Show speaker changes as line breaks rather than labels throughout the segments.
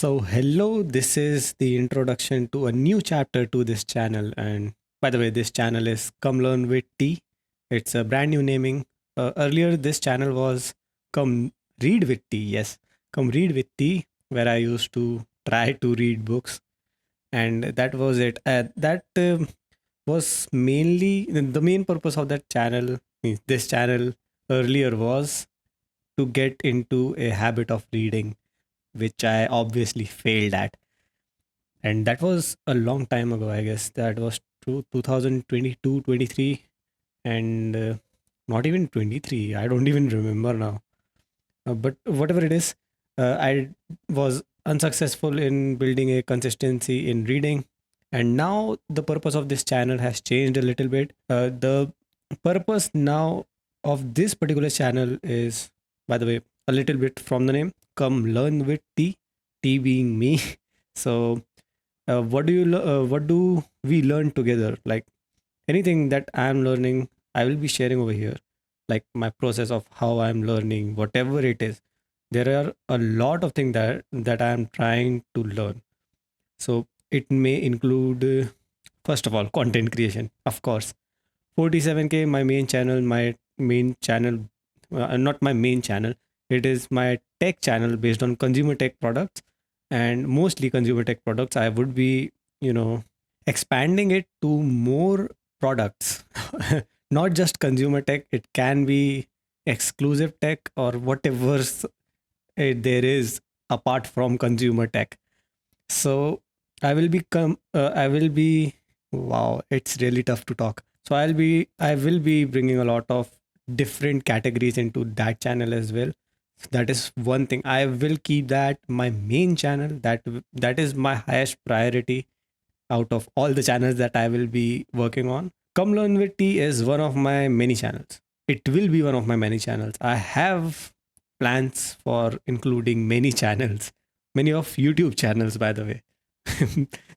Hello, this is the introduction to a new chapter to this channel. And by the way, this channel is Come Learn with T. It's a brand new naming. Earlier, this channel was Come Read with T. Yes, Come Read with T, where I used to try to read books. And that was it. That was mainly the main purpose of that channel. Means this channel earlier was to get into a habit of reading, which I obviously failed at. And that was a long time ago, I guess. That was 2022, 23, and not even 23. I don't even remember now. But whatever it is, I was unsuccessful in building a consistency in reading. And now the purpose of this channel has changed a little bit. The purpose now of this particular channel is, by the way, a little bit from the name, Come Learn with T, T being me. So what do we learn together? Like anything that I'm learning, I will be sharing over here, like my process of how I'm learning, whatever it is. There are a lot of things that I'm trying to learn. So it may include first of all content creation, of course. 47K, my main channel, not my main channel, it is my tech channel based on consumer tech products, and mostly consumer tech products. I would be, you know, expanding it to more products, not just consumer tech. It can be exclusive tech or whatever there is apart from consumer tech. So I will be, wow, it's really tough to talk. So I will be bringing a lot of different categories into that channel as well. That is one thing. I will keep that my main channel. That is my highest priority out of all the channels that I will be working on. Come Learn with T is one of my many channels. It will be one of my many channels. I have plans for including many channels, many of YouTube channels, by the way.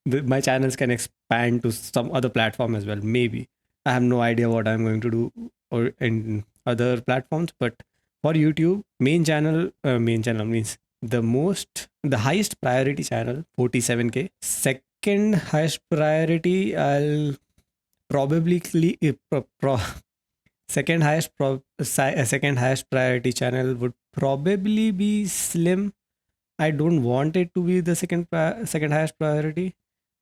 My channels can expand to some other platform as well. Maybe I have no idea what I'm going to do or in other platforms, but for YouTube, main channel means the highest priority channel, 47K. Second highest priority, I'll probably second highest second highest priority channel would probably be Slim. I don't want it to be the second highest priority,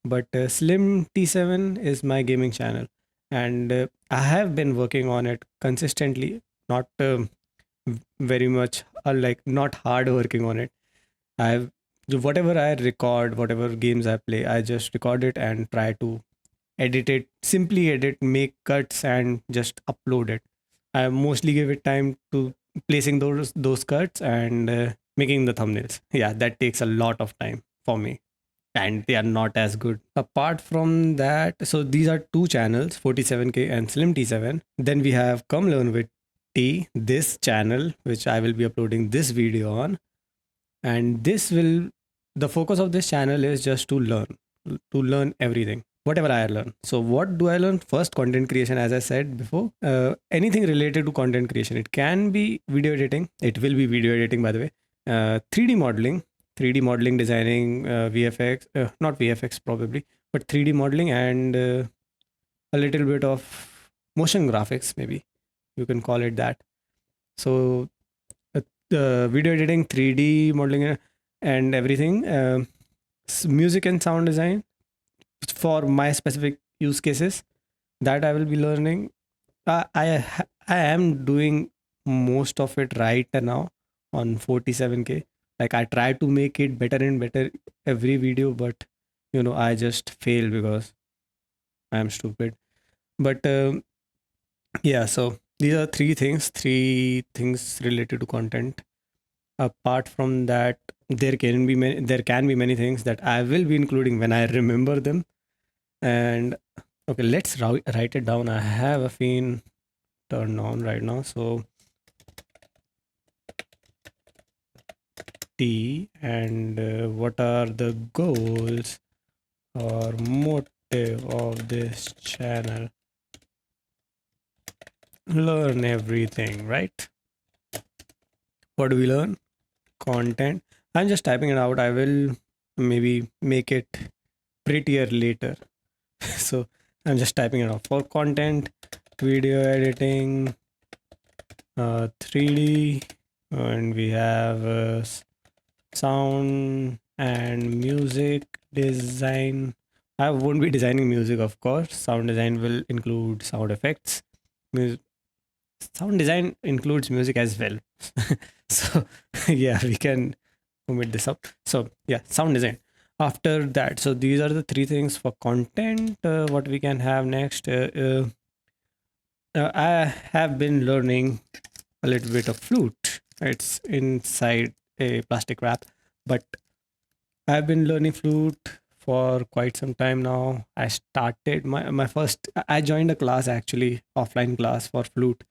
but Slim T7 is my gaming channel, and I have been working on it consistently. Not very much, like not hard working on it. I've whatever I record, whatever games I play, I just record it and try to edit it, simply edit, make cuts, and just upload it. I mostly give it time to placing those cuts and making the thumbnails. Yeah, that takes a lot of time for me, and they are not as good. Apart from that, so these are two channels, 47K and Slim T7. Then we have Come Learn with T, this channel, which I will be uploading this video on. And the focus of this channel is just to learn everything, whatever I learn. So what do I learn? First, content creation, as I said before. Anything related to content creation. It can be video editing. It will be video editing, by the way. 3D modeling, 3D modeling, designing, VFX, not VFX probably, but 3D modeling, and a little bit of motion graphics, maybe you can call it that. So video editing, 3D modeling, and everything. Music and sound design for my specific use cases that I will be learning. I am doing most of it right now on 47K. Like I try to make it better and better every video, but I just fail because I am stupid. But yeah, so these are three things related to content. Apart from that, there can be many things that I will be including when I remember them. And okay, let's write it down. I have a fan turned on right now. So T, and what are the goals or motive of this channel? Learn everything, right? What do we learn? Content. I'm just typing it out. I will maybe make it prettier later. So I'm just typing it out for content, video editing, 3D, and we have sound and music design. I won't be designing music, of course. Sound design will include sound effects. Mu- Sound design includes music as well. So yeah, we can omit this up. So yeah, sound design. After that, so these are the three things for content. What we can have next? I have been learning a little bit of flute. It's inside a plastic wrap, but I've been learning flute for quite some time now. I started my first. I joined a class, actually, offline class for flute,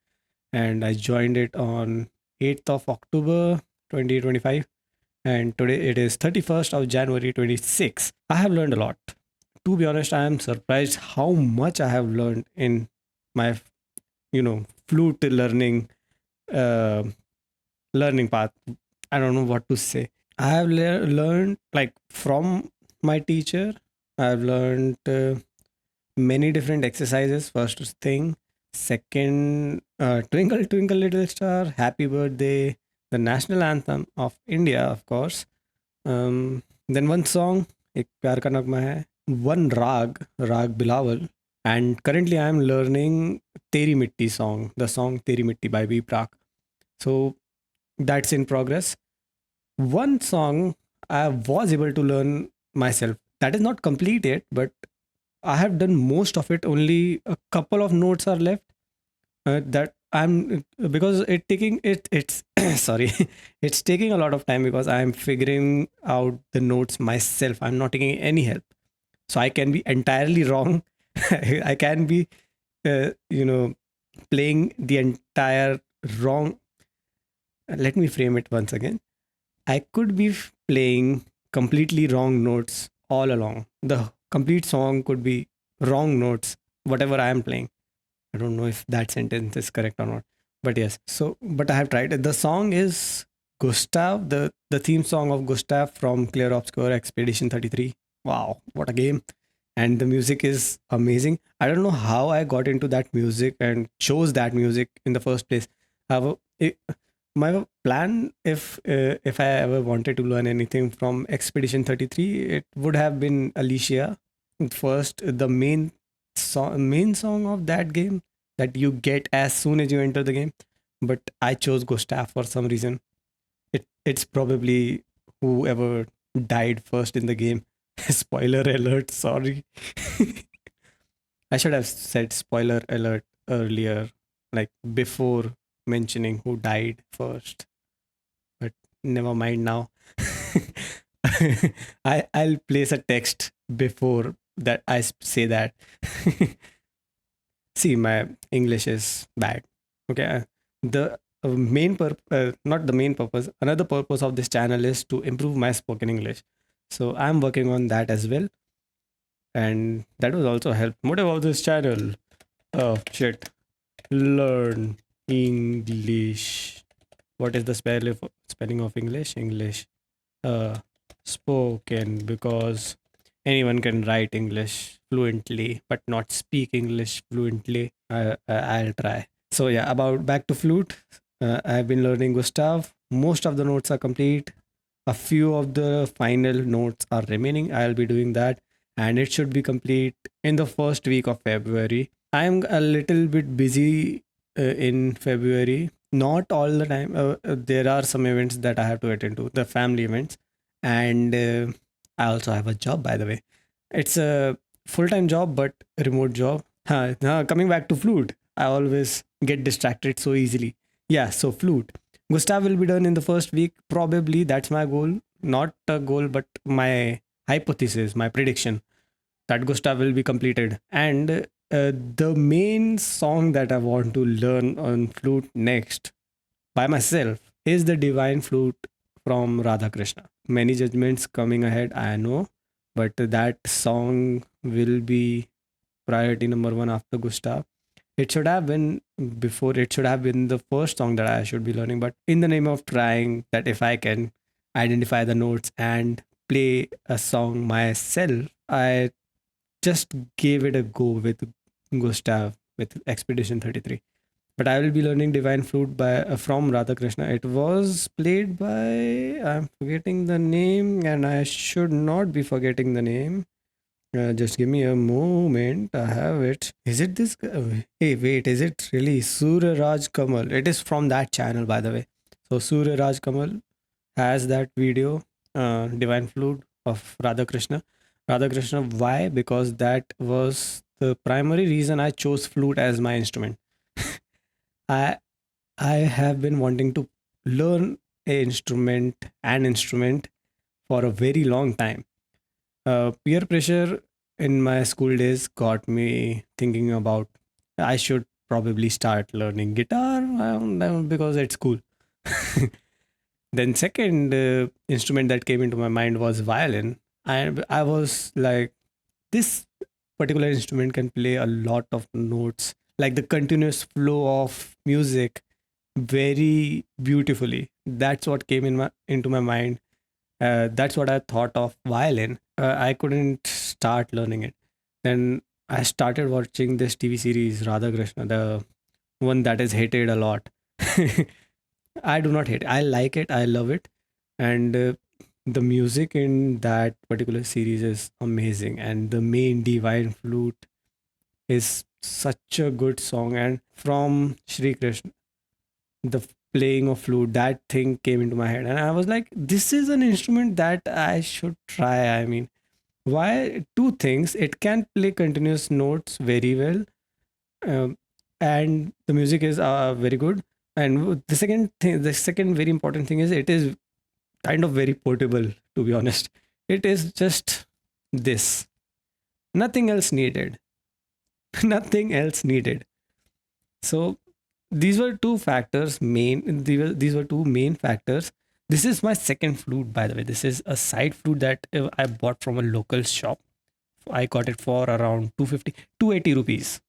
and I joined it on 8th of October 2025, and today it is 31st of January 26. I have learned a lot. To be honest, I am surprised how much I have learned in my flute uh, learning path. I don't know what to say. I have learned, like, from my teacher. I've learned many different exercises. First thing, second, Twinkle Twinkle Little Star, Happy Birthday, the national anthem of India, of course. Then one song, एक प्यार का नगमा है. One Rag Bilawal. And currently I am learning Teri Mitti song, the song Teri Mitti by B Prak. So that's in progress. One song I was able to learn myself. That is not complete yet, but I have done most of it. Only a couple of notes are left. That I'm because it's sorry, it's taking a lot of time because I'm figuring out the notes myself. I'm not taking any help, so I can be entirely wrong. I can be, playing the entire wrong. Let me frame it once again. I could be playing completely wrong notes all along. The complete song could be wrong notes, whatever I am playing. I don't know if that sentence is correct or not, but yes. So, but I have tried. The song is Gustav, the theme song of Gustav from Clear Obscure Expedition 33. Wow, what a game! And the music is amazing. I don't know how I got into that music and chose that music in the first place. However, my plan, if I ever wanted to learn anything from Expedition 33, it would have been Alicia. First, the main song of that game that you get as soon as you enter the game. But I chose Gustav for some reason. It's probably whoever died first in the game. Spoiler alert, sorry. I should have said spoiler alert earlier, like before mentioning who died first. But never mind now. I'll place a text before that say that. See, my English is bad. Okay, the not the main purpose. Another purpose of this channel is to improve my spoken English. So I'm working on that as well, and that will also help. What about this channel? Oh shit! Learn English. What is the spelling of English? English. Spoken, because anyone can write English fluently, but not speak English fluently. I'll try. So yeah, about back to flute. I've been learning Gustav. Most of the notes are complete. A few of the final notes are remaining. I'll be doing that, and it should be complete in the first week of February. I'm a little bit busy in February. Not all the time. There are some events that I have to attend to, the family events, and I also have a job, by the way. It's a full-time job, but remote job. Coming back to flute, I always get distracted so easily. Yeah, so flute. Gustav will be done in the first week. Probably that's my goal. Not a goal, but my hypothesis, my prediction that Gustav will be completed. And the main song that I want to learn on flute next by myself is the Divine Flute from Radha Krishna. Many judgments coming ahead, I know, but that song will be priority number one after Gustav. It should have been before, it should have been the first song that I should be learning, but in the name of trying that, if I can identify the notes and play a song myself, I just gave it a go with Gustav with Expedition 33. But I will be learning Divine Flute by from Radhakrishna. It was played by, I'm forgetting the name, and I should not be forgetting the name. Just give me a moment. I have it. Is it this? Hey, wait. Is it really Surya Raj Kamal? It is from that channel, by the way. So Surya Raj Kamal has that video, Divine Flute of Radhakrishna. Radhakrishna. Why? Because that was the primary reason I chose flute as my instrument. I I have been wanting to learn an instrument for a very long time. Peer pressure in my school days got me thinking about I should probably start learning guitar because it's cool. Then second instrument that came into my mind was violin. I was like, this particular instrument can play a lot of notes, like the continuous flow of music very beautifully. That's what came into my mind. That's what I thought of violin. I couldn't start learning it. Then I started watching this TV series Radha Krishna, the one that is hated a lot. I do not hate it. I like it. I love it, and the music in that particular series is amazing. And the main divine flute is such a good song. And from Shri Krishna, the playing of flute, that thing came into my head, and I was like, this is an instrument that I should try. I mean, why? Two things: it can play continuous notes very well, um, and the music is very good. And the second very important thing is it is kind of very portable. To be honest, it is just this, nothing else needed. Nothing else needed. So these were two factors main these were two main factors. This is my second flute, by the way. This is a side flute that I bought from a local shop. I got it for around 250 280 rupees,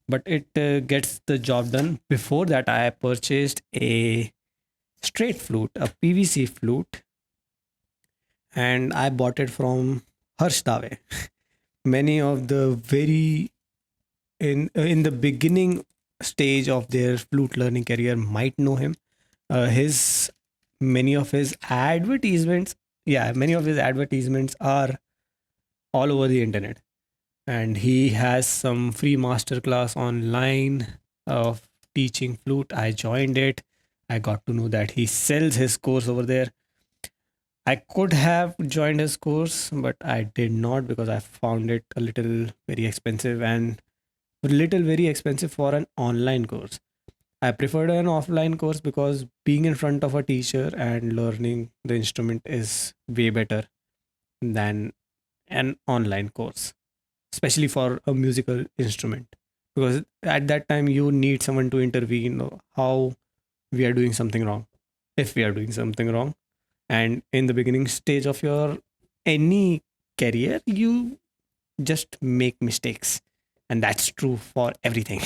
but it gets the job done. Before that, I purchased a straight flute, a PVC flute, and I bought it from Harsh Dave. Many of the very in the beginning stage of their flute learning career might know him. His many of his advertisements, yeah, many of his advertisements are all over the internet, and he has some free masterclass online of teaching flute. I joined it. I got to know that he sells his course over there. I could have joined his course, but I did not because I found it a little very expensive, and a little very expensive for an online course. I preferred an offline course because being in front of a teacher and learning the instrument is way better than an online course, especially for a musical instrument. Because at that time, you need someone to intervene how we are doing something wrong, if we are doing something wrong. And in the beginning stage of your any career, you just make mistakes. And that's true for everything.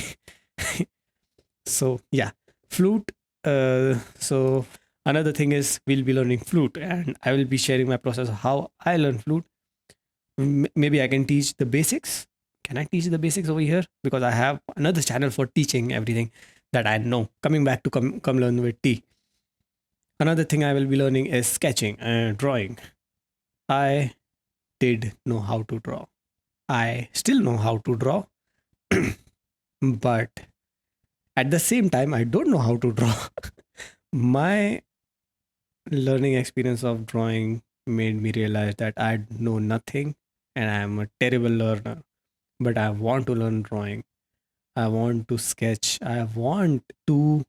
So yeah, flute. So another thing is we'll be learning flute, and I will be sharing my process of how I learn flute. Maybe I can teach the basics. Can I teach the basics over here? Because I have another channel for teaching everything that I know. Coming back to come learn with T. Another thing I will be learning is sketching and drawing. I did know how to draw. I still know how to draw, but at the same time, I don't know how to draw. My learning experience of drawing made me realize that I know nothing and I am a terrible learner. But I want to learn drawing. I want to sketch. I want to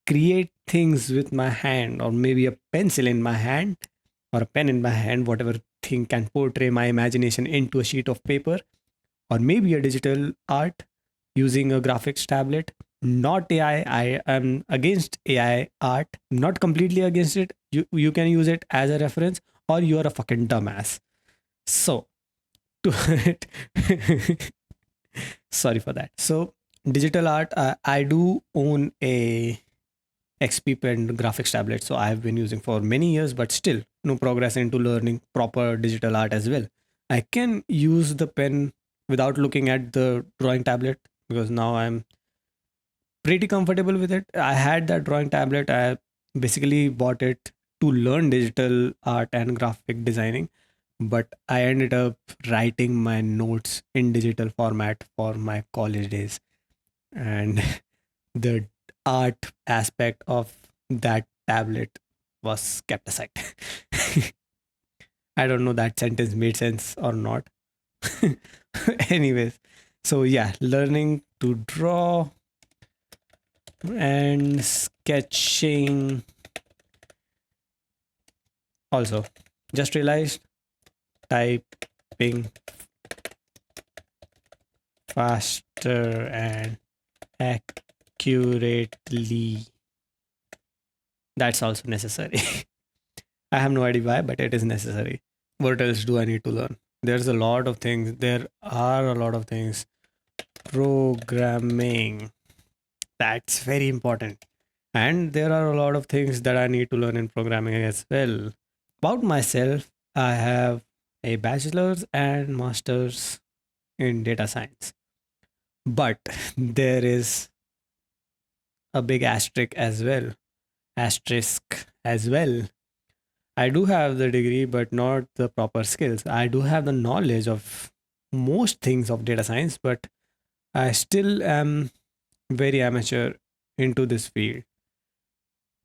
create things with my hand, or maybe a pencil in my hand or a pen in my hand, whatever thing can portray my imagination into a sheet of paper, or maybe a digital art using a graphics tablet. Not AI. I am against AI art. Not completely against it. You can use it as a reference, or you are a fucking dumbass. So to it, sorry for that. So digital art. I do own a XP Pen graphics tablet, so I have been using for many years. But still, progress into learning proper digital art as well. I can use the pen without looking at the drawing tablet, because now I'm pretty comfortable with it. I had that drawing tablet. I basically bought it to learn digital art and graphic designing, but I ended up writing my notes in digital format for my college days. And the art aspect of that tablet was kept aside. I don't know that sentence made sense or not. Anyways, so yeah, learning to draw and sketching also. Just realized typing faster and accurately. That's also necessary. I have no idea why, but it is necessary. What else do I need to learn? There's a lot of things. There are a lot of things. Programming. That's very important. And there are a lot of things that I need to learn in programming as well. About myself, I have a bachelor's and master's in data science. But there is a big asterisk as well. Asterisk as well. I do have the degree, but not the proper skills. I do have the knowledge of most things of data science, but I still am very amateur into this field.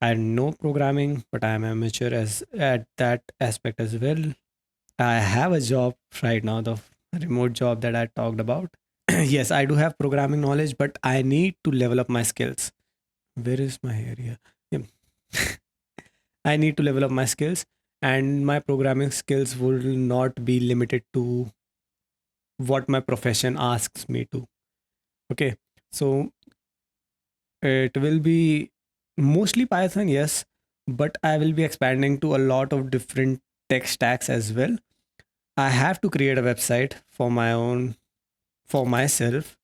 I know programming, but I am amateur as at that aspect as well. I have a job right now, the remote job that I talked about. Yes, I do have programming knowledge, but I need to level up my skills. Where is my area? Yep. I need to level up my skills, and my programming skills will not be limited to what my profession asks me to. Okay, so it will be mostly Python, yes, but I will be expanding to a lot of different tech stacks as well. I have to create a website for my own, for myself,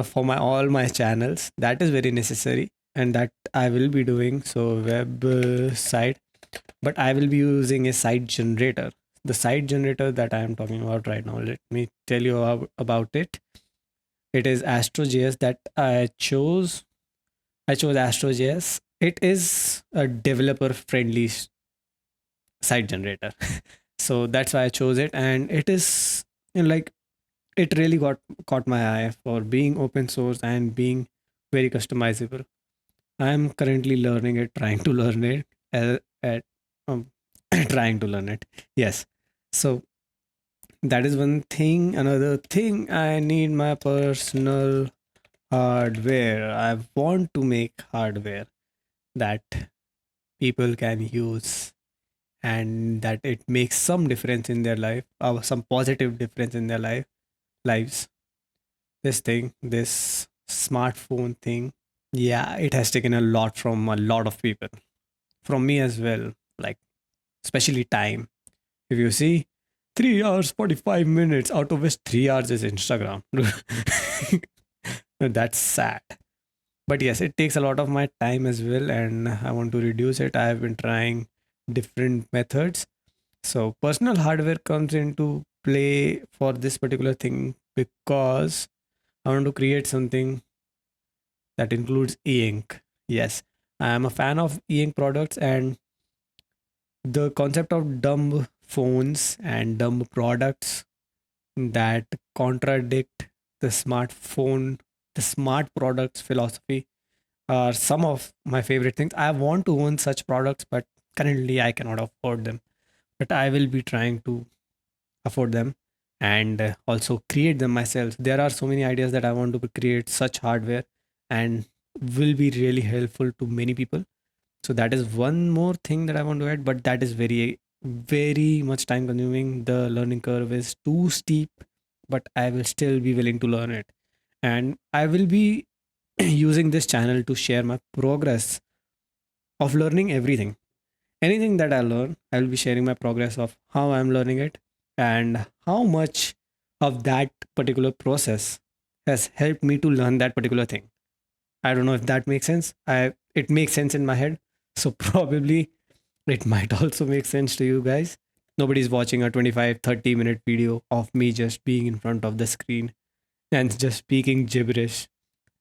for my all my channels. That is very necessary, and that I will be doing. So web site, but I will be using a site generator. The site generator that I am talking about right now. Let me tell you about it. It is AstroJS that I chose. I chose AstroJS. It is a developer friendly site generator. So that's why I chose it. And it is, like, it really got caught my eye for being open source and being very customizable. I am currently learning it, trying to learn it, at trying to learn it. Yes. So that is one thing. Another thing, I need my personal hardware. I want to make hardware that people can use, and that it makes some difference in their life, or some positive difference in their lives. This thing, this smartphone thing, yeah, it has taken a lot from a lot of people, from me as well, like, especially time. If you see, 3 hours 45 minutes, out of which 3 hours is Instagram. That's sad. But yes, it takes a lot of my time as well, and I want to reduce it. I have been trying different methods. So personal hardware comes into play for this particular thing, because I want to create something that includes e-ink. Yes, I am a fan of e-ink products, and the concept of dumb phones and dumb products that contradict the smartphone, the smart products philosophy, are some of my favorite things. I want to own such products, but currently I cannot afford them. But I will be trying to afford them, and also create them myself. There are so many ideas that I want to create such hardware, and will be really helpful to many people. So that is one more thing that I want to add, but that is very, very much time consuming. The learning curve is too steep, but I will still be willing to learn it. And I will be using this channel to share my progress of learning everything. Anything that I learn, I will be sharing my progress of how I'm learning it, and how much of that particular process has helped me to learn that particular thing. I don't know if that makes sense. It makes sense in my head. So probably It might also make sense to you guys. Nobody's watching a 25-30 minute video of me just being in front of the screen and just speaking gibberish,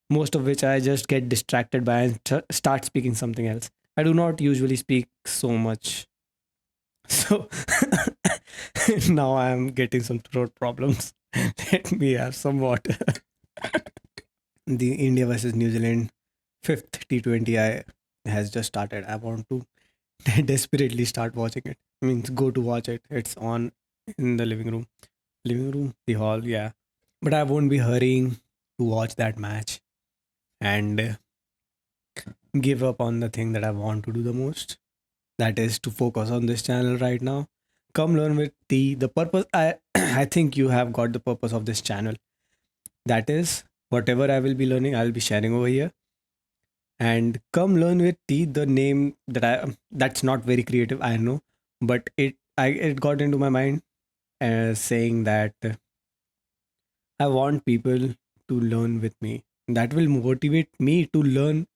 most of which I just get distracted by and start speaking something else. I do not usually speak so much. So now I am getting some throat problems. Let me have some water. The India versus New Zealand fifth T20 I has just started. I want to desperately start watching it. Means go to watch it. It's on in the living room. Living room? The hall, yeah. But I won't be hurrying to watch that match and give up on the thing that I want to do the most. That is to focus on this channel right now. Come learn with T. The purpose I I think you have got the purpose of this channel. That is whatever I will be learning, I'll be sharing over here. And come learn with T, the name that's not very creative, I know, but it got into my mind as saying that I want people to learn with me. That will motivate me to learn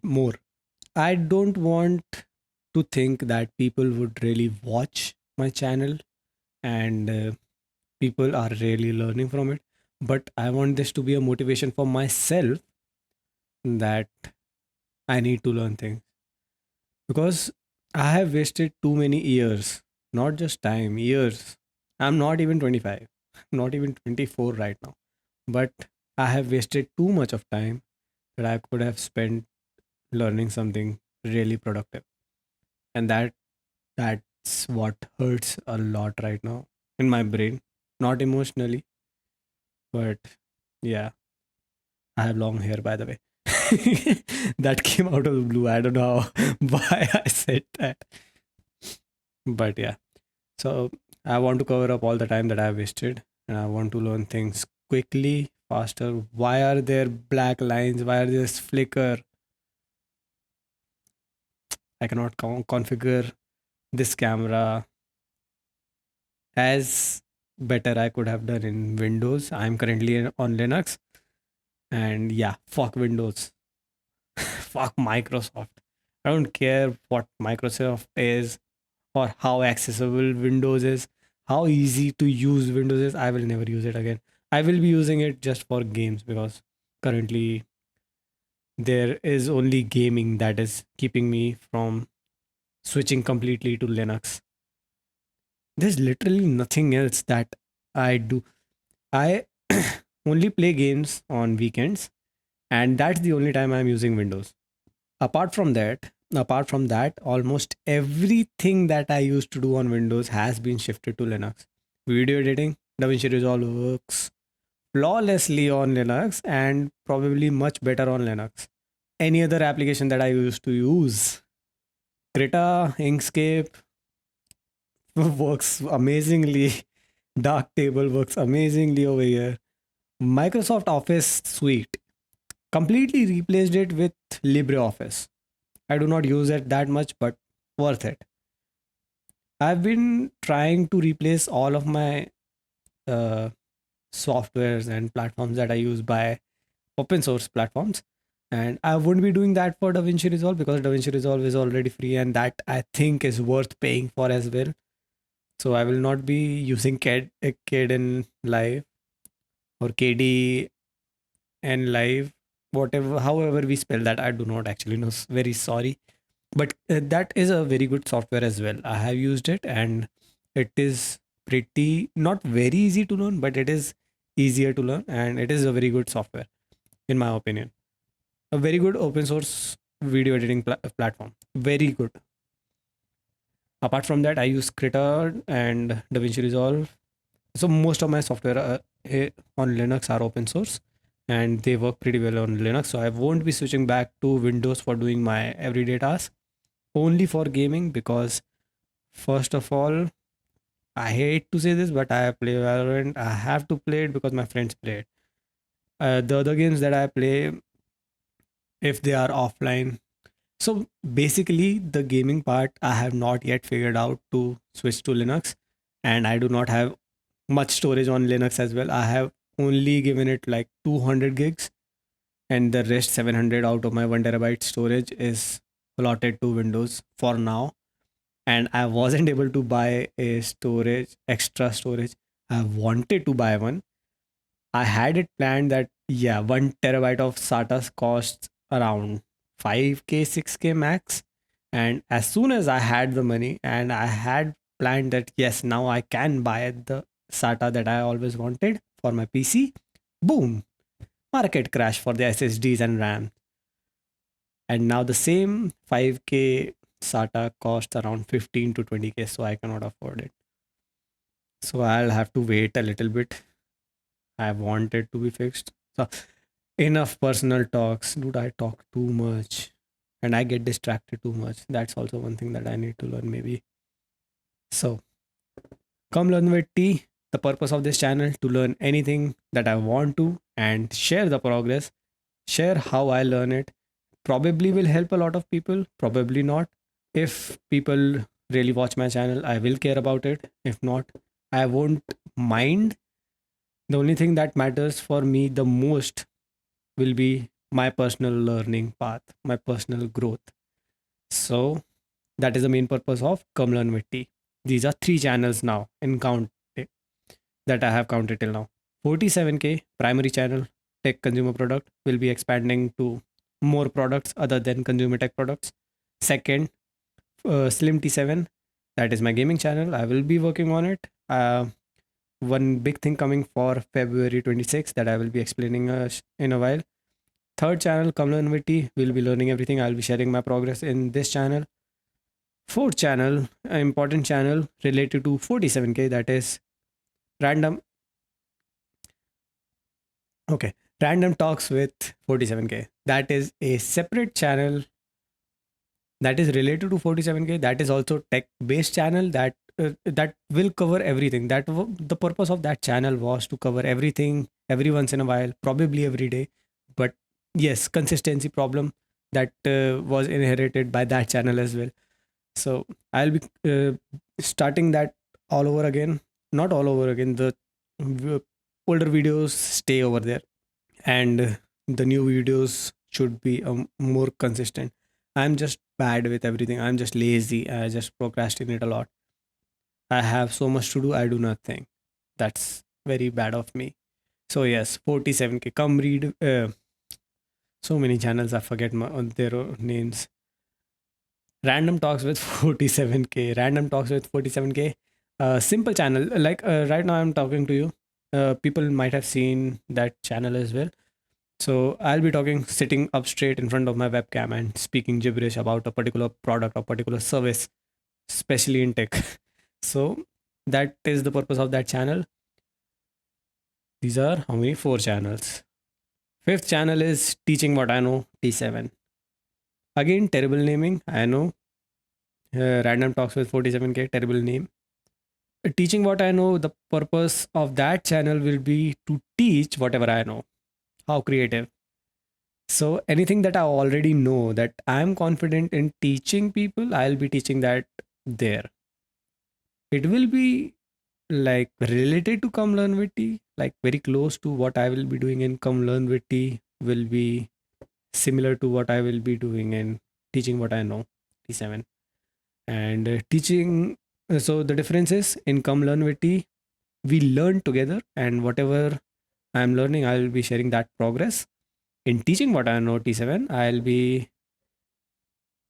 more. I don't want to think that people would really watch my channel and people are really learning from it. But I want this to be a motivation for myself that I need to learn things because I have wasted too many years, not just time, years. I'm not even 25, not even 24 right now, but I have wasted too much of time that I could have spent learning something really productive. And that's what hurts a lot right now in my brain, not emotionally, but yeah, I have long hair by the way. That came out of the blue. I don't know why I said that. But yeah, so I want to cover up all the time that I wasted and I want to learn things quickly, faster. Why are there black lines? Why are there flicker? I cannot configure this camera as better I could have done in Windows. I'm currently on Linux and yeah, fuck Windows. Fuck Microsoft. I don't care what Microsoft is or how accessible Windows is, how easy to use Windows is. I will never use it again. I will be using it just for games because currently there is only gaming that is keeping me from switching completely to Linux. There's literally nothing else that I do. I only play games on weekends, and that's the only time I'm using Windows. Apart from that, almost everything that I used to do on Windows has been shifted to Linux. Video editing, DaVinci Resolve works flawlessly on Linux and probably much better on Linux. Any other application that I used to use, Krita, Inkscape works amazingly. Darktable works amazingly over here. Microsoft Office Suite completely replaced it with LibreOffice. I do not use it that much, but worth it. I've been trying to replace all of my uh, softwares and platforms that I use by open source platforms. And I wouldn't be doing that for DaVinci Resolve because DaVinci Resolve is already free and that I think is worth paying for as well. So I will not be using Kden Live or KD and Live, whatever, however we spell that. I do not actually know. Very sorry. But that is a very good software as well. I have used it and it is pretty not very easy to learn, but it is easier to learn and it is a very good software in my opinion. A very good open source video editing platform. Very good. Apart from that, I use Krita and DaVinci Resolve. So most of my software on Linux are open source and they work pretty well on Linux. So I won't be switching back to Windows for doing my everyday tasks. Only for gaming because first of all, I hate to say this, but I play Valorant. I have to play it because my friends play it. The other games that I play, if they are offline, so basically the gaming part I have not yet figured out to switch to Linux, and I do not have much storage on Linux as well. I have only given it like 200 gigs, and the rest 700 out of my 1 terabyte storage is allotted to Windows for now. and I wasn't able to buy a extra storage. I wanted to buy one. I had it planned that, yeah, 1 terabyte of SATA costs around 5K, 6K max. And as soon as I had the money and I had planned that, yes, now I can buy the SATA that I always wanted for my PC, boom, market crash for the SSDs and RAM. And now the same 5K SATA costs around 15 to 20K, so I cannot afford it. So I'll have to wait a little bit. I want it to be fixed. So enough personal talks. Dude, I talk too much and I get distracted too much. That's also one thing that I need to learn, maybe. So come learn with T. The purpose of this channel to learn anything that I want to and share the progress, share how I learn it. Probably will help a lot of people, probably not. If people really watch my channel, I will care about it. If not, I won't mind. The only thing that matters for me the most will be my personal learning path, my personal growth. So that is the main purpose of Come Learn with T. These are 3 channels now in count that I have counted till now. 47K primary channel, tech consumer product, will be expanding to more products other than consumer tech products. Second, Slim T7, that is my gaming channel. I will be working on it. One big thing coming for February 26th that I will be explaining in a while. Third channel, Come Learn with T, will be learning everything. I'll be sharing my progress in this channel. Fourth channel, an important channel related to 47K, that is random. Okay, random talks with 47K. That is a separate channel that is related to 47K. That is also tech based channel that will cover everything. The purpose of that channel was to cover everything every once in a while, probably every day. But yes, consistency problem that was inherited by that channel as well. So I'll be starting that all over again. Not all over again. The older videos stay over there, and the new videos should be more consistent. I'm just bad with everything. I'm just lazy. I just procrastinate a lot. I have so much to do. I do nothing. That's very bad of me. So yes, 47K. Come read. So many channels. I forget their names. Random talks with 47K. Random talks with 47K. Simple channel. Like right now, I'm talking to you. People might have seen that channel as well. So I'll be talking sitting up straight in front of my webcam and speaking gibberish about a particular product or particular service, especially in tech. So that is the purpose of that channel. These are how many? 4 channels. Fifth channel is Teaching What I Know, T7. Again, terrible naming. I know. Random talks with 47K, terrible name. Teaching What I Know, the purpose of that channel will be to teach whatever I know. How creative. So anything that I already know that I'm confident in teaching people, I'll be teaching that there. It will be like related to Come Learn with T, like very close to what I will be doing in Come Learn with T, will be similar to what I will be doing in Teaching What I Know, T7. And teaching, so the difference is in Come Learn with T, we learn together, and whatever I'm learning, I'll be sharing that progress. In Teaching What I Know, T7, I'll be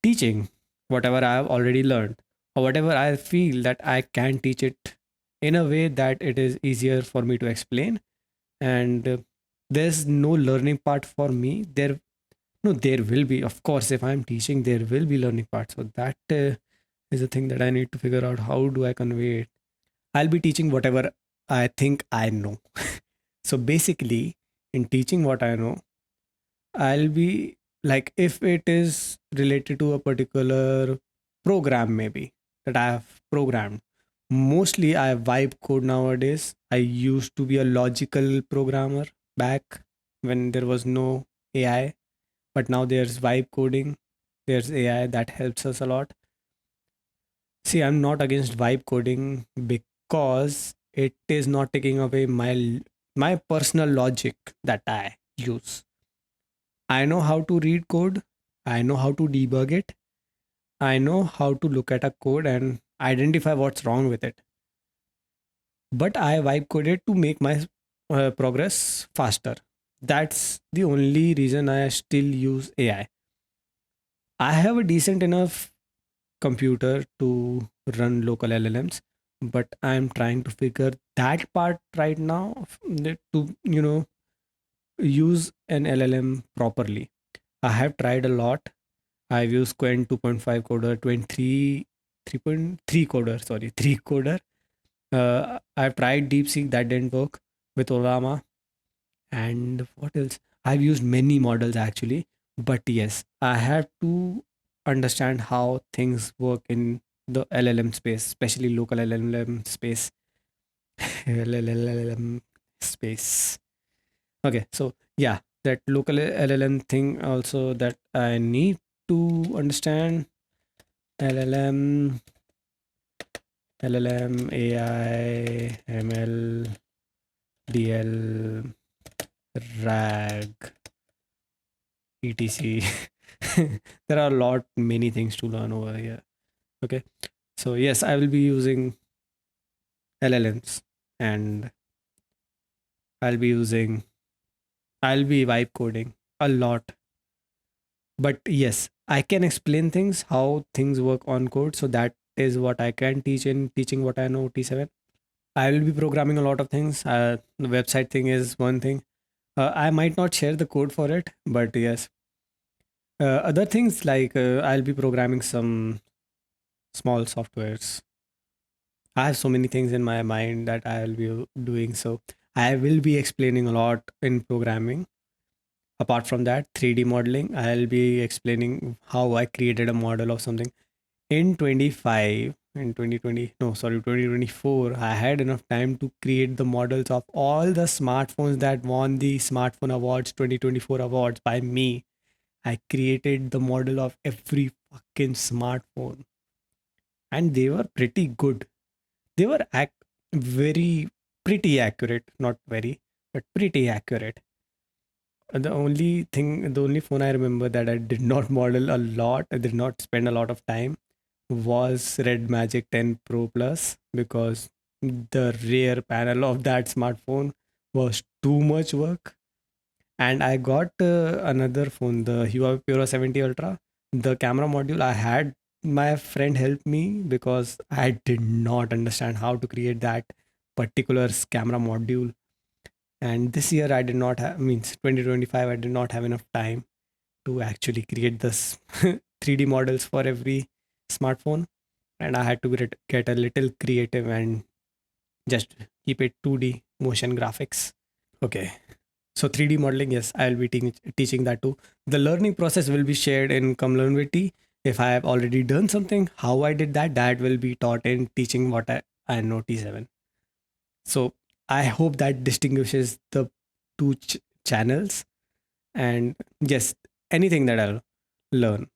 teaching whatever I have already learned, or whatever I feel that I can teach it in a way that it is easier for me to explain. And there's no learning part for me. There will be, of course, if I'm teaching, there will be learning part. So that is a thing that I need to figure out. How do I convey it? I'll be teaching whatever I think I know. So basically, in teaching what I know, I'll be like, if it is related to a particular program, maybe that I have programmed. Mostly, I vibe code nowadays. I used to be a logical programmer back when there was no AI, but now there's vibe coding, there's AI that helps us a lot. See, I'm not against vibe coding because it is not taking away my personal logic that I use. I know how to read code. I know how to debug it. I know how to look at a code and identify what's wrong with it, but I vibe coded to make my progress faster. That's the only reason I still use AI. I have a decent enough computer to run local LLMs, but I'm trying to figure that part right now to, use an LLM properly. I have tried a lot. I've used Qwen 2.5 coder, 23, 3.3 coder, sorry, 3 coder. I've tried DeepSeek, that didn't work with Olama. And what else? I've used many models actually, but yes, I have to understand how things work in the LLM space, especially local LLM space. LLM space. Okay, so yeah, that local LLM thing also that I need to understand. LLM, LLM, AI, ML, DL, RAG, etc. There are a lot, many things to learn over here. Okay, so yes, I will be using LLMs, and I'll be using, I'll be vibe coding a lot. But yes, I can explain things, how things work on code. So that is what I can teach in teaching what I know T7. I will be programming a lot of things. The website thing is one thing. I might not share the code for it, but yes. Other things like I'll be programming some small softwares. I have so many things in my mind that I will be doing. So I will be explaining a lot in programming. Apart from that, 3D modeling, I'll be explaining how I created a model of something. In 25, in 2020, no, sorry, 2024, I had enough time to create the models of all the smartphones that won the Smartphone Awards 2024 awards by me. I created the model of every fucking smartphone, and they were pretty good. They were very pretty accurate, not very, but pretty accurate. The only phone I remember that I did not model a lot, I did not spend a lot of time, was Red Magic 10 Pro Plus, because the rear panel of that smartphone was too much work. And I got another phone, the Huawei Pura 70 Ultra. The camera module I had my friend help me because I did not understand how to create that particular camera module. And this year I did not have, means 2025, I did not have enough time to actually create this 3D models for every smartphone. And I had to get a little creative and just keep it 2D motion graphics. Okay. So 3D modeling, yes, I'll be teaching that too. The learning process will be shared in Come Learn with T. If I have already done something, how I did that, that will be taught in teaching what I know T7. So I hope that distinguishes the two channels. And yes, anything that I'll learn.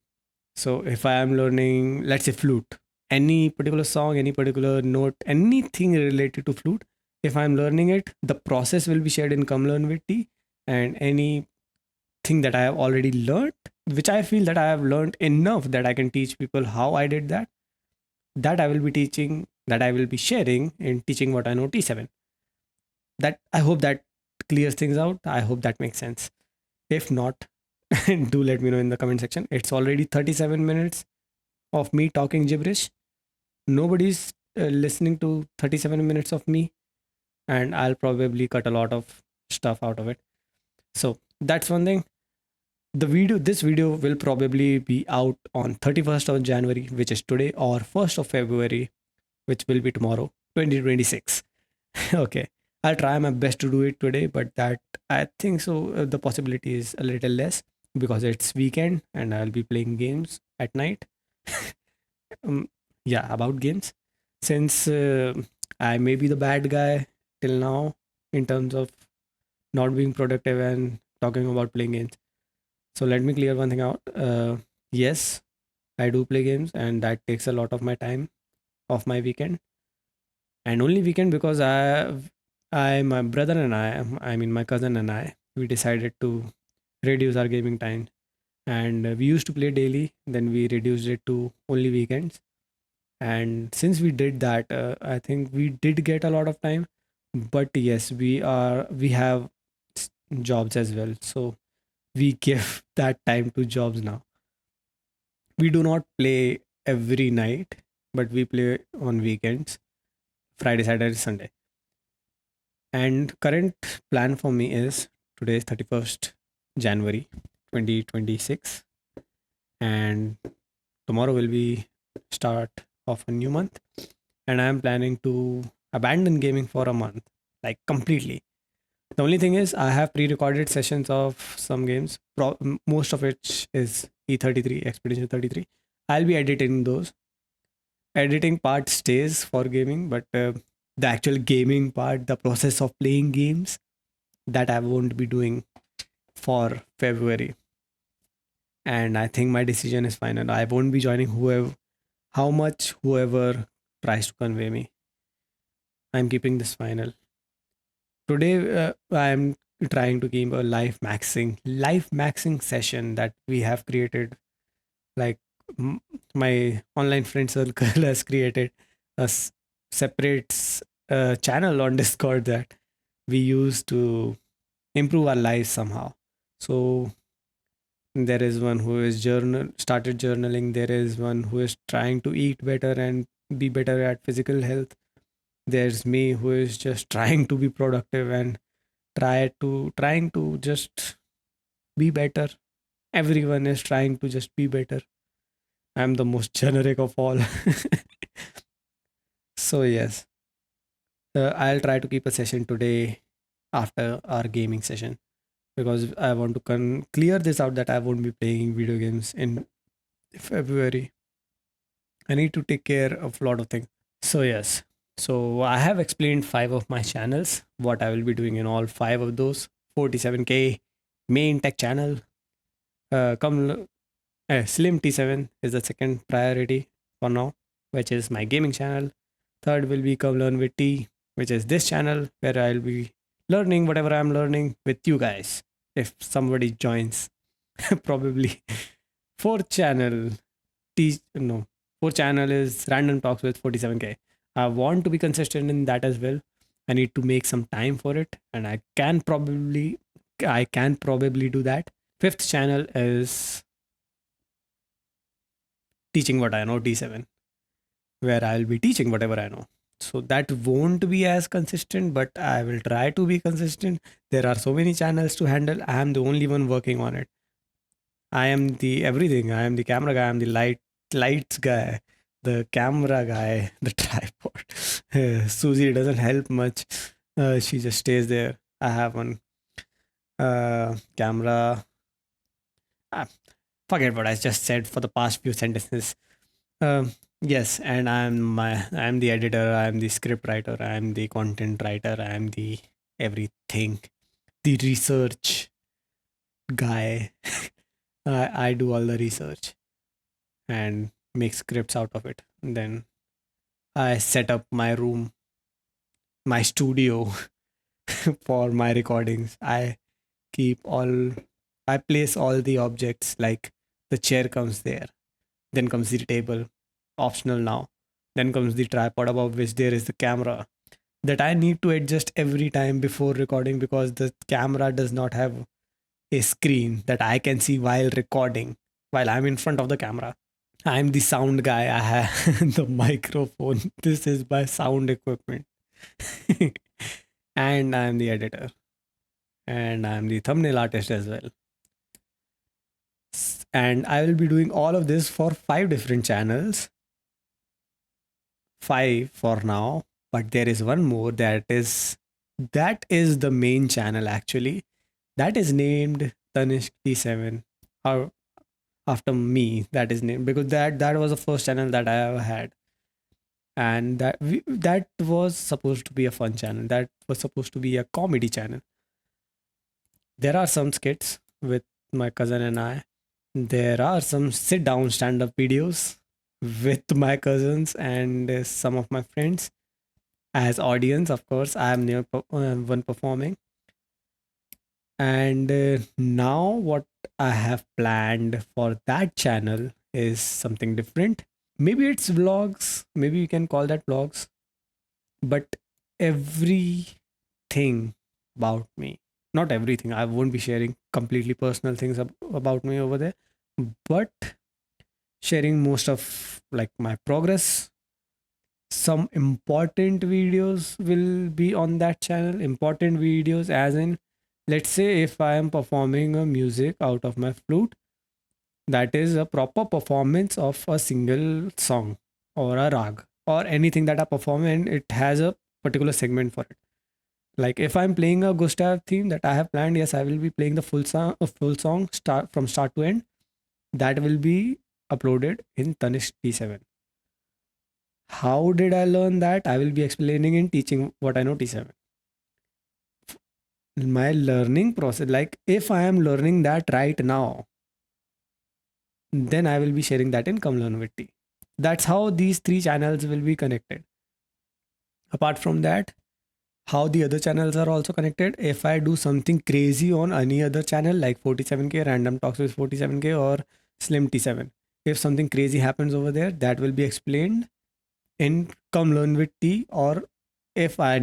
So if I am learning, let's say flute, any particular song, any particular note, anything related to flute, if I'm learning it, the process will be shared in Come Learn with T. And anything that I have already learned, which I feel that I have learned enough that I can teach people how I did that, that I will be teaching, that I will be sharing in teaching what I know T7. That I hope that clears things out. I hope that makes sense. If not, do let me know in the comment section. It's already 37 minutes of me talking gibberish. Nobody's listening to 37 minutes of me, and I'll probably cut a lot of stuff out of it. So that's one thing. This video will probably be out on 31st of January, which is today, or 1st of February, which will be tomorrow, 2026. Okay. I'll try my best to do it today, but that I think so the possibility is a little less because it's weekend and I'll be playing games at night. um, yeah, about games. Since I may be the bad guy till now in terms of not being productive and talking about playing games. So let me clear one thing out. Yes, I do play games, and that takes a lot of my time of my weekend, and only weekend because my brother and I mean my cousin and I, we decided to reduce our gaming time, and we used to play daily. Then we reduced it to only weekends. And since we did that, I think we did get a lot of time. But yes, we have jobs as well, so we give that time to jobs now. We do not play every night, but we play on weekends, Friday, Saturday, Sunday. And current plan for me is today is 31st January 2026, and tomorrow will be start of a new month, and I am planning to abandon gaming for a month, like completely. The only thing is I have pre-recorded sessions of some games, most of which is E33 Expedition 33. I'll be editing those. Editing part stays for gaming, but the actual gaming part, the process of playing games, that I won't be doing for February. And I think my decision is final. I won't be joining whoever tries to convey me. I'm keeping this final. Today, I'm trying to keep a life maxing session that we have created. Like m- my online friend circle has created a separate channel on Discord that we use to improve our lives somehow. So there is one who is started journaling. There is one who is trying to eat better and be better at physical health. There's me who is just trying to be productive and trying to just be better. Everyone is trying to just be better. I'm the most generic of all. So yes, I'll try to keep a session today after our gaming session, because I want to clear this out that I won't be playing video games in February. I need to take care of a lot of things. So yes, so I have explained five of my channels, what I will be doing in all five of those. 47K main tech channel. Come Slim T7 is the second priority for now, which is my gaming channel. Third will be Come Learn with T, which is this channel where I'll be learning whatever I'm learning with you guys. If somebody joins, probably. Fourth channel, T no, fourth channel is Random Talks with 47K. I want to be consistent in that as well. I need to make some time for it, and I can probably do that. Fifth channel is Teaching What I Know T7, where I'll be teaching whatever I know. So that won't be as consistent, but I will try to be consistent. There are so many channels to handle. I am the only one working on it. I am the everything. I am the camera guy. I'm the lights guy, the camera guy, the tripod. Susie doesn't help much. She just stays there. I have one camera. Ah, forget what I just said for the past few sentences. Yes, and I'm the editor, I'm the script writer, I'm the content writer, I'm the everything, the research guy. I do all the research and make scripts out of it. Then I set up my room, my studio for my recordings. Keep all I place all the objects, like the chair comes there. Then comes the table, optional now. Then comes the tripod above which there is the camera that I need to adjust every time before recording, because the camera does not have a screen that I can see while recording, while I'm in front of the camera. I'm the sound guy. I have the microphone. This is my sound equipment. And I'm the editor. And I'm the thumbnail artist as well. And I will be doing all of this for five different channels. Five for now, but there is one more that is the main channel actually. That is named Tanishq T7, or after me. That is named because that was the first channel that I ever had, and that was supposed to be a fun channel. That was supposed to be a comedy channel. There are some skits with my cousin and I. There are some sit down stand up videos with my cousins and some of my friends as audience. Of course, I am near one performing. And now what I have planned for that channel is something different. Maybe it's vlogs, maybe you can call that vlogs, but everything about me, not everything, I won't be sharing completely personal things about me over there, but sharing most of like my progress. Some important videos will be on that channel. Important videos as in, let's say if I am performing a music out of my flute, that is a proper performance of a single song or a rag or anything that I perform, and it has a particular segment for it. Like if I'm playing a Gustav theme that I have planned, yes, I will be playing the full song start from start to end. That will be uploaded in Tanishq T7. How did I learn that? I will be explaining in teaching what I know T7. My learning process, like if I am learning that right now, then I will be sharing that in Come Learn with T. That's how these three channels will be connected. Apart from that, how the other channels are also connected. If I do something crazy on any other channel like 47K, Random Talks with 47K, or Slim T7, if something crazy happens over there, that will be explained in Come Learn with T. Or if I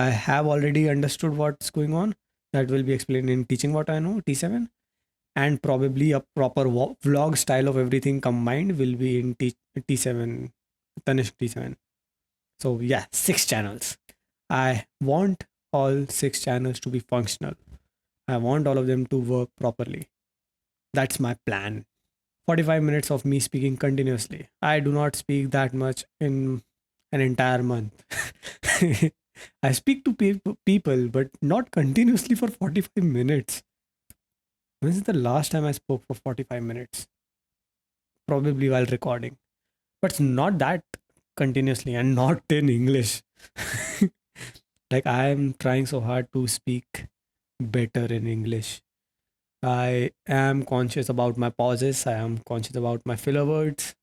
have already understood what's going on, that will be explained in Teaching What I Know T7. And probably a proper vlog style of everything combined will be in T7, Tanishq T7. So yeah, 6 channels. I want all 6 channels to be functional. I want all of them to work properly. That's my plan. 45 minutes of me speaking continuously. I do not speak that much in an entire month. I speak to people, but not continuously for 45 minutes. When is the last time I spoke for 45 minutes? Probably while recording, but not that continuously and not in English. Like I am trying so hard to speak better in English. I am conscious about my pauses. I am conscious about my filler words.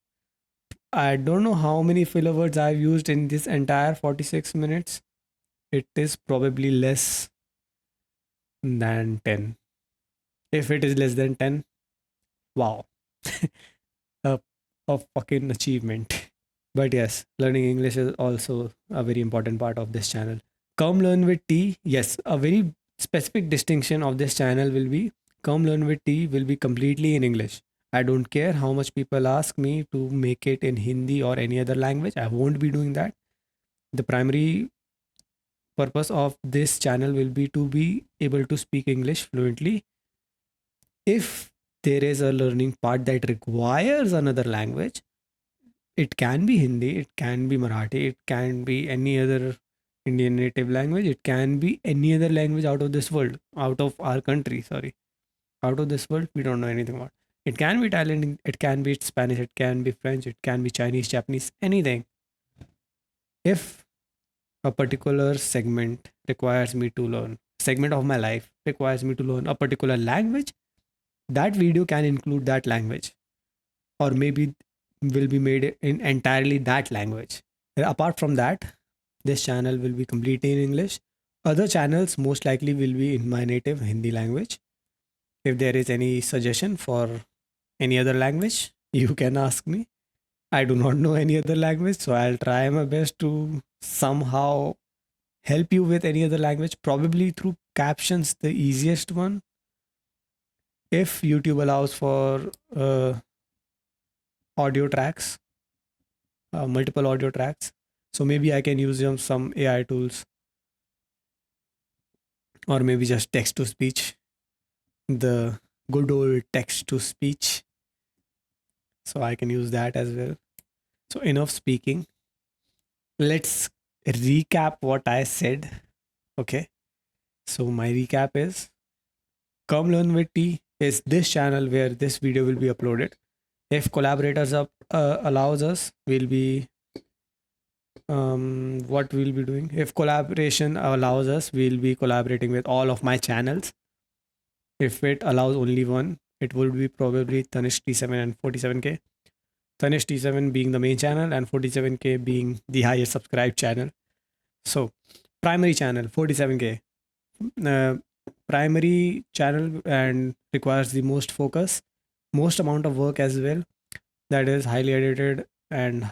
I don't know how many filler words I've used in this entire 46 minutes. It is probably less than 10. If it is less than 10, wow. a, a fucking achievement. But yes, learning English is also a very important part of this channel. Come Learn with T. Yes, a very specific distinction of this channel will be Come Learn with T will be completely in English. I don't care how much people ask me to make it in Hindi or any other language. I won't be doing that. The primary purpose of this channel will be to be able to speak English fluently. If there is a learning part that requires another language, it can be Hindi, it can be Marathi, it can be any other Indian native language, it can be any other language out of this world, out of our country, sorry. Out of this world, we don't know anything about. It can be Italian, it can be Spanish, it can be French, it can be Chinese, Japanese, anything. If a particular segment requires me to learn, segment of my life requires me to learn a particular language, that video can include that language. Or maybe will be made in entirely that language. Apart from that, this channel will be completely in English. Other channels most likely will be in my native Hindi language. If there is any suggestion for any other language, you can ask me. I do not know any other language, so I'll try my best to somehow help you with any other language, probably through captions, the easiest one. If YouTube allows for audio tracks, multiple audio tracks, so maybe I can use some AI tools, or maybe just text to speech, the good old text to speech. So I can use that as well. So enough speaking. Let's recap what I said. Okay. So my recap is Come Learn with T is this channel where this video will be uploaded. If collaborators allows us, we'll be what we'll be doing. If collaboration allows us, we'll be collaborating with all of my channels. If it allows only one, it would be probably Tanishq T7 and 47K. Tanishq T7 being the main channel and 47K being the highest subscribed channel. So primary channel 47K. primary channel and requires the most focus, most amount of work as well. That is highly edited and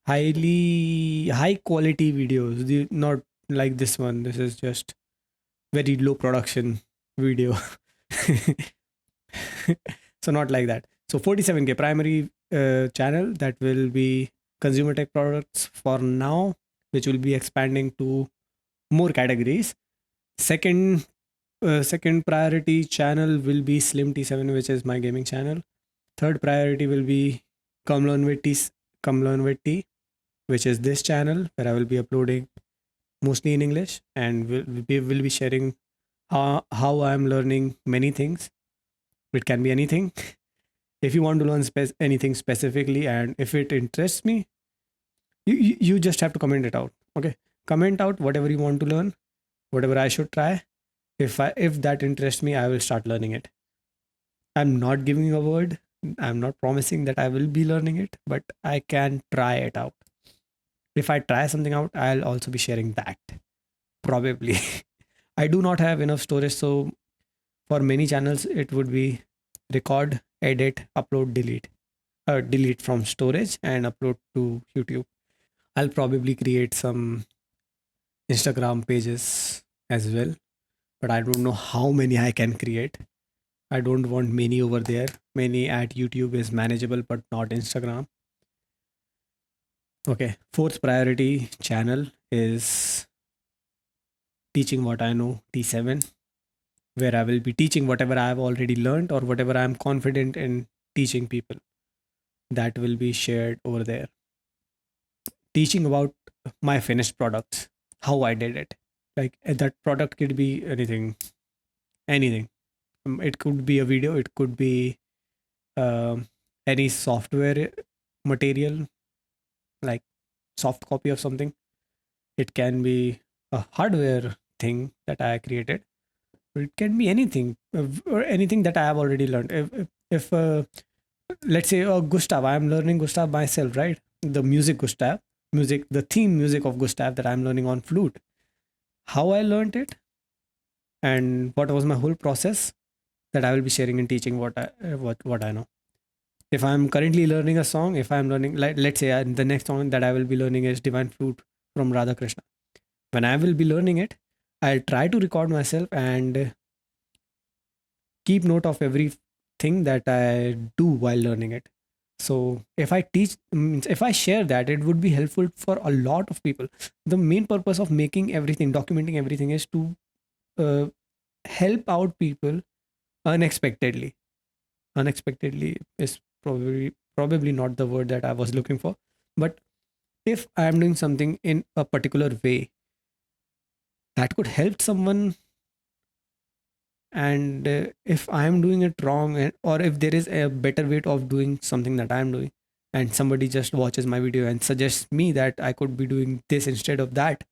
highly high quality videos. Not like this one. This is just very low production video. So not like that. So 47K primary channel that will be consumer tech products for now, which will be expanding to more categories. Second priority channel will be Slim T7, which is my gaming channel. Third priority will be Come Learn with T, Come Learn with T, which is this channel where I will be uploading mostly in English and will be sharing how I'm learning many things. It can be anything. If you want to learn anything specifically and if it interests me, you just have to comment it out. Okay, comment out whatever you want to learn, whatever I should try. If that interests me, I will start learning it. I'm not giving a word. I'm not promising that I will be learning it, but I can try it out. If I try something out, I'll also be sharing that. Probably. I do not have enough storage, so for many channels, it would be record, edit, upload, delete. Delete from storage and upload to YouTube. I'll probably create some Instagram pages as well, but I don't know how many I can create. I don't want many over there. Many at YouTube is manageable, but not Instagram. Okay, fourth priority channel is Teaching What I Know T7, where I will be teaching whatever I have already learned or whatever I am confident in teaching people. That will be shared over there. Teaching about my finished products, how I did it. Like that product could be anything, anything. It could be a video, it could be um, any software material, like soft copy of something. It can be a hardware thing that I created. Or it can be anything, or anything that I have already learned. If let's say Gustav, I am learning Gustav myself, right? The music Gustav, the theme music of Gustav that I'm learning on flute. How I learned it and what was my whole process that I will be sharing and teaching what I know. If I'm currently learning a song, if I'm learning, like let's say the next song that I will be learning is Divine Flute from Radha Krishna. When I will be learning it, I'll try to record myself and keep note of everything that I do while learning it. So if I teach, if I share that, it would be helpful for a lot of people. The main purpose of making everything, documenting everything, is to uh, help out people unexpectedly. Unexpectedly is probably not the word that I was looking for, but if I am doing something in a particular way that could help someone, and if I am doing it wrong, or if there is a better way of doing something that I am doing, and somebody just watches my video and suggests me that I could be doing this instead of that,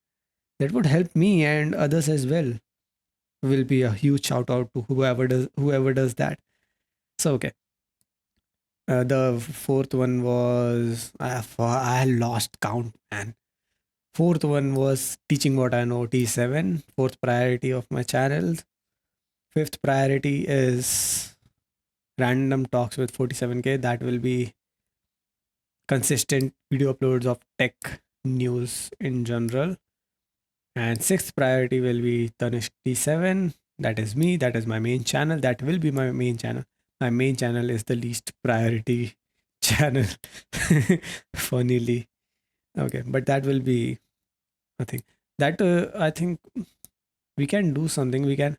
that would help me and others as well. Will be a huge shout out to whoever does that. So okay, the fourth one was I lost count, man. Fourth one was Teaching What I Know T7, fourth priority of my channels. Fifth priority is Random Talks with 47K. That will be consistent video uploads of tech news in general. And sixth priority will be Tanishq T7. That is me. That is my main channel. That will be my main channel. My main channel is the least priority channel. Funnily. Okay, but that will be a thing. That I think we can do something. We can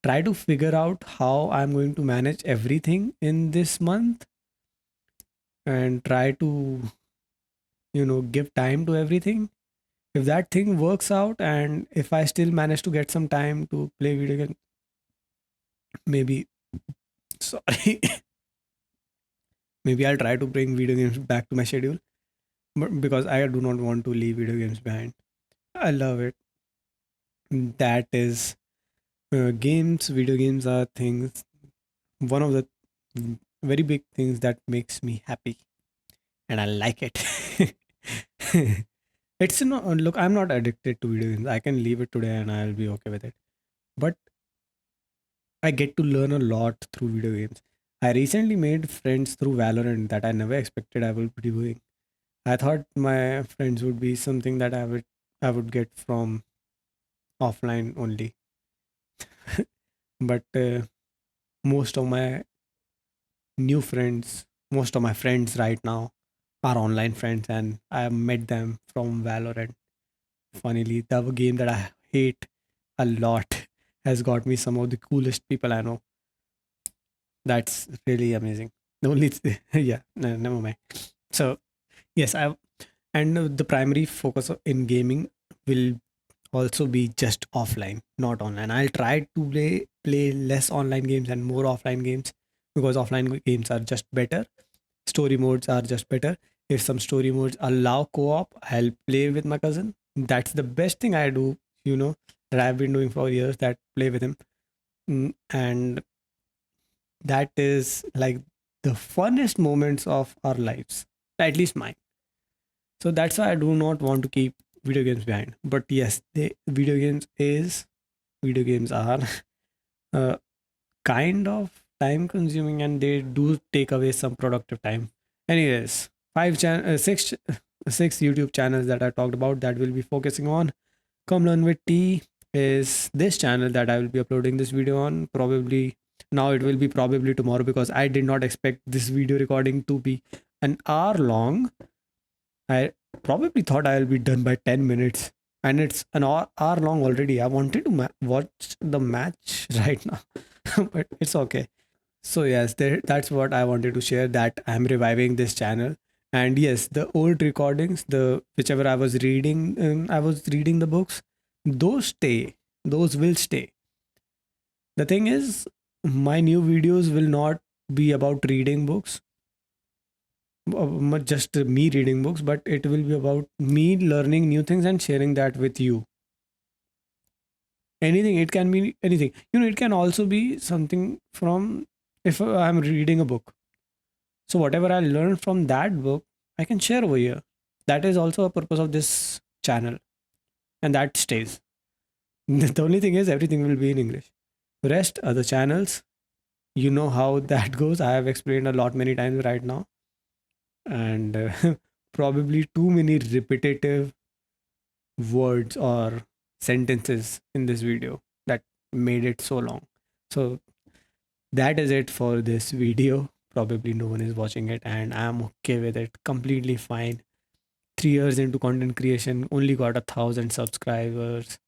try to figure out how I'm going to manage everything in this month and try to, give time to everything. If that thing works out and if I still manage to get some time to play video game, maybe, sorry, maybe I'll try to bring video games back to my schedule. But because I do not want to leave video games behind. I love it. That is, video games are things, one of the very big things that makes me happy and I like it. Look, I'm not addicted to video games. I can leave it today and I'll be okay with it. But I get to learn a lot through video games. I recently made friends through Valorant that I never expected I would be doing. I thought my friends would be something that I would get from offline only. But most of my new friends, most of my friends right now are online friends, and I met them from Valorant. Funnily, the game that I hate a lot has got me some of the coolest people I know. That's really amazing. The only yeah, no, never mind. So yes, I and the primary focus in gaming will also be just offline, not online. I'll try to play less online games and more offline games because offline games are just better. Story modes are just better. If some story modes allow co-op, I'll play with my cousin. That's the best thing I do, that I've been doing for years, that play with him. And that is like the funnest moments of our lives, at least mine. So that's why I do not want to keep video games behind. But yes, video games are uh, kind of time consuming, and they do take away some productive time. Anyways, six YouTube channels that I talked about that will be focusing on. Come Learn with T is this channel that I will be uploading this video on. Probably now it will be probably tomorrow because I did not expect this video recording to be an hour long. I probably thought I'll be done by 10 minutes, and it's an hour long already. I wanted to watch the match right now, but it's okay. So yes, that's what I wanted to share. That I'm reviving this channel, and yes, the old recordings, the whichever I was reading the books. Those stay. Those will stay. The thing is, my new videos will not be about reading books, just me reading books, but it will be about me learning new things and sharing that with you. Anything, it can be anything. It can also be something from, if I'm reading a book. So whatever I learned from that book, I can share over here. That is also a purpose of this channel, and that stays. The only thing is everything will be in English. The rest, other channels, you know how that goes. I have explained a lot many times right now, and probably too many repetitive words or sentences in this video that made it so long. So that is it for this video. Probably no one is watching it, and I'm okay with it. Completely fine. 3 years into content creation, only got 1,000 subscribers.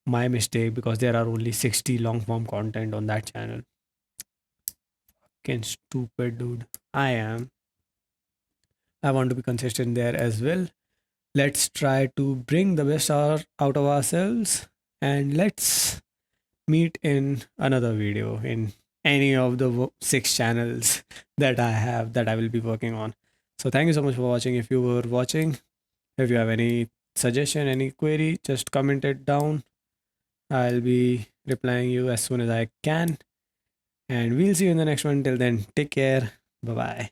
My mistake, because there are only 60 long form content on that channel. Fucking stupid, dude. I am. I want to be consistent there as well. Let's try to bring the best out of ourselves, and let's meet in another video in any of the six channels that I have that I will be working on. So thank you so much for watching. If you were watching, if you have any suggestion, any query, just comment it down. I'll be replying you as soon as I can. And we'll see you in the next one. Till then, take care. Bye bye.